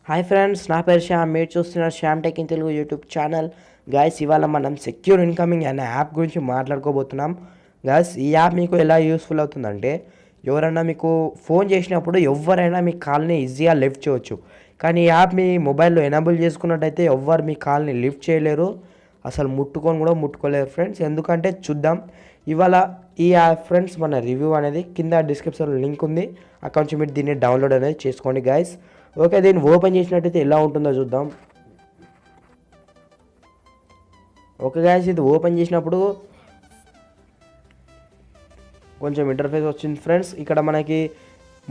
Hi friends, నా పేరు శ్యామ్. మీరు చూస్తున్నారు Shyam tech in Telugu YouTube channel. Guys, ఇవాళ మనం సెక్యూర్ ఇన్కమింగ్ అనే యాప్ గురించి మాట్లాడుకోబోతున్నాం. గాయస్, ఈ యాప్ మీకు ఎలా యూస్ఫుల్ అవుతుందంటే, ఎవరైనా మీకు ఫోన్ చేసినప్పుడు ఎవరైనా మీ కాల్ని ఈజీగా లిఫ్ట్ చేయవచ్చు. కానీ ఈ యాప్ మీ మొబైల్లో ఎనేబుల్ చేసుకున్నట్టయితే ఎవ్వరు మీ కాల్ని లిఫ్ట్ చేయలేరు, అసలు ముట్టుకొని కూడా ముట్టుకోలేరు ఫ్రెండ్స్. ఎందుకంటే చూద్దాం ఇవాళ ఈ యాప్ ఫ్రెండ్స్. మన రివ్యూ అనేది కింద డిస్క్రిప్షన్లో లింక్ ఉంది, అక్కడ నుంచి మీరు దీన్ని డౌన్లోడ్ అనేది చేసుకోండి గాయస్. ఓకే, దీన్ని ఓపెన్ చేసినట్టయితే ఎలా ఉంటుందో చూద్దాం. ఓకే గాయస్, ఇది ఓపెన్ చేసినప్పుడు కొంచెం ఇంటర్ఫేస్ వచ్చింది ఫ్రెండ్స్. ఇక్కడ మనకి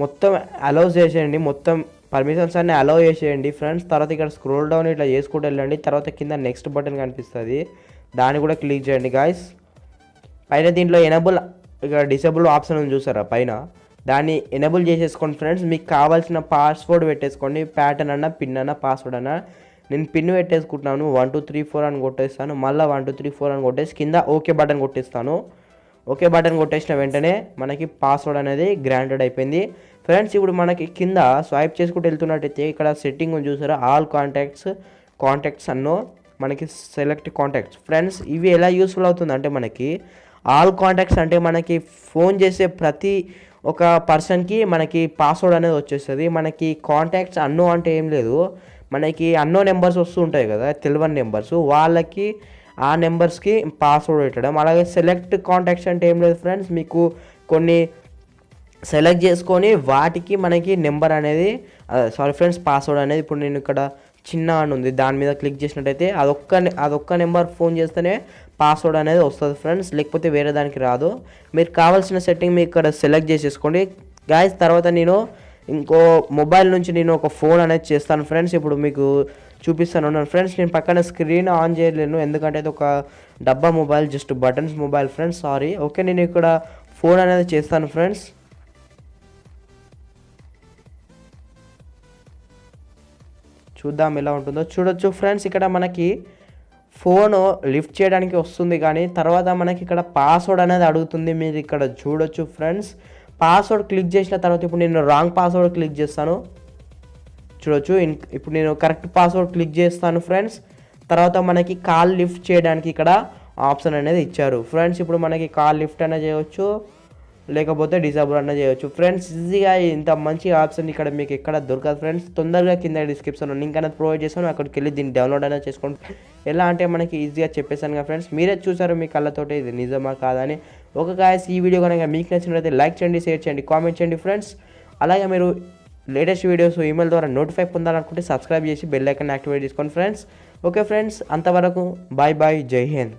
మొత్తం అలౌ చేసేయండి, మొత్తం పర్మిషన్స్ అన్నీ అలౌ చేసేయండి ఫ్రెండ్స్. తర్వాత ఇక్కడ స్క్రోల్ డౌన్ ఇట్లా చేసుకుంటూ వెళ్ళండి. తర్వాత కింద నెక్స్ట్ బటన్ కనిపిస్తుంది, దాన్ని కూడా క్లిక్ చేయండి గాయస్. పైన దీంట్లో ఎనేబుల్, ఇక్కడ డిసేబుల్ ఆప్షన్ ఉంది చూసారా పైన, దాన్ని ఎనేబుల్ చేసేసుకోండి ఫ్రెండ్స్. మీకు కావాల్సిన పాస్వర్డ్ పెట్టేసుకోండి, ప్యాటర్న్ అన్న పిన్ అన్న పాస్వర్డ్ అన్న. నేను పిన్ పెట్టేసుకుంటున్నాను, 1 2 3 4 అని కొట్టేస్తాను. మళ్ళీ 1 2 3 4 అని కొట్టేసి కింద ఓకే బటన్ కొట్టేస్తాను. ఓకే బటన్ కొట్టేసిన వెంటనే మనకి పాస్వర్డ్ అనేది గ్రాంటెడ్ అయిపోయింది ఫ్రెండ్స్. ఇప్పుడు మనకి కింద స్వైప్ చేసుకుంటూ వెళ్తున్నట్టయితే ఇక్కడ సెట్టింగ్ చూసారా, ఆల్ కాంటాక్ట్స్ అన్నో మనకి సెలెక్ట్ కాంటాక్ట్స్ ఫ్రెండ్స్. ఇవి ఎలా యూస్ఫుల్ అవుతుంది అంటే, మనకి ఆల్ కాంటాక్ట్స్ అంటే మనకి ఫోన్ చేసే ప్రతి ఒక పర్సన్కి మనకి పాస్వర్డ్ అనేది వచ్చేస్తుంది. మనకి కాంటాక్ట్స్ అన్నో అంటే ఏం లేదు, మనకి అన్నో నెంబర్స్ వస్తూ ఉంటాయి కదా, తెలియని నెంబర్స్, వాళ్ళకి ఆ నెంబర్స్కి పాస్వర్డ్ పెట్టడం. అలాగే సెలెక్ట్ కాంటాక్ట్స్ అంటే ఏం లేదు ఫ్రెండ్స్, మీకు కొన్ని సెలెక్ట్ చేసుకొని వాటికి మనకి నెంబర్ అనేది, సారీ ఫ్రెండ్స్, పాస్వర్డ్ అనేది. ఇప్పుడు నేను ఇక్కడ చిన్న అని ఉంది, దాని మీద క్లిక్ చేసినట్టయితే అదొక్క నెంబర్ ఫోన్ చేస్తేనే పాస్వర్డ్ అనేది వస్తుంది ఫ్రెండ్స్, లేకపోతే వేరే దానికి రాదు. మీరు కావాల్సిన సెట్టింగ్ మీరు ఇక్కడ సెలెక్ట్ చేసేసుకోండి గాయస్. తర్వాత నేను ఇంకో మొబైల్ నుంచి నేను ఒక ఫోన్ అనేది చేస్తాను ఫ్రెండ్స్, ఇప్పుడు మీకు చూపిస్తాను ఫ్రెండ్స్. నేను పక్కన స్క్రీన్ ఆన్ చేయలేను, ఎందుకంటే అది ఒక డబ్బా mobile, just buttons mobile friends, sorry. Okay, నేను ఇక్కడ ఫోన్ అనేది చేస్తాను ఫ్రెండ్స్. చూద్దాం ఎలా ఉంటుందో. చూడొచ్చు ఫ్రెండ్స్, ఇక్కడ మనకి ఫోను లిఫ్ట్ చేయడానికి వస్తుంది, కానీ తర్వాత మనకి ఇక్కడ పాస్వర్డ్ అనేది అడుగుతుంది. మీరు ఇక్కడ చూడొచ్చు ఫ్రెండ్స్, పాస్వర్డ్ క్లిక్ చేసిన తర్వాత ఇప్పుడు నేను రాంగ్ పాస్వర్డ్ క్లిక్ చేస్తాను. చూడొచ్చు, ఇప్పుడు నేను కరెక్ట్ పాస్వర్డ్ క్లిక్ చేస్తాను ఫ్రెండ్స్. తర్వాత మనకి కాల్ లిఫ్ట్ చేయడానికి ఇక్కడ ఆప్షన్ అనేది ఇచ్చారు ఫ్రెండ్స్. ఇప్పుడు మనకి కాల్ లిఫ్ట్ అనేది చేయవచ్చు, లేకపోతే డిసేబుల్ అన్న చేయవచ్చు ఫ్రెండ్స్. ఈజీగా ఇంత మంచి ఆప్షన్ ఇక్కడ మీకు ఎక్కడ దొరకదు ఫ్రెండ్స్. తొందరగా కింద డిస్క్రిప్షన్లో లింక్ అనేది ప్రొవైడ్ చేస్తాను, అక్కడికి వెళ్ళి దీన్ని డౌన్లోడ్ అనేది చేసుకోండి. ఎలా అంటే మనకి ఈజీగా చెప్పేసాను కదా ఫ్రెండ్స్, మీరే చూసారు మీ కళ్ళతోటి ఇది నిజమా కాదని. ఒక గాయస్, ఈ వీడియో కనుక మీకు నచ్చినట్లయితే లైక్ చేయండి, షేర్ చేయండి, కామెంట్ చేయండి ఫ్రెండ్స్. అలాగే మీరు లేటెస్ట్ వీడియోస్ ఈమెయిల్ ద్వారా నోటిఫై పొందాలనుకుంటే సబ్స్క్రైబ్ చేసి బెల్ ఐకాన్ యాక్టివేట్ చేసుకోండి ఫ్రెండ్స్. ఓకే ఫ్రెండ్స్, అంతవరకు బాయ్ బాయ్, జై హింద్.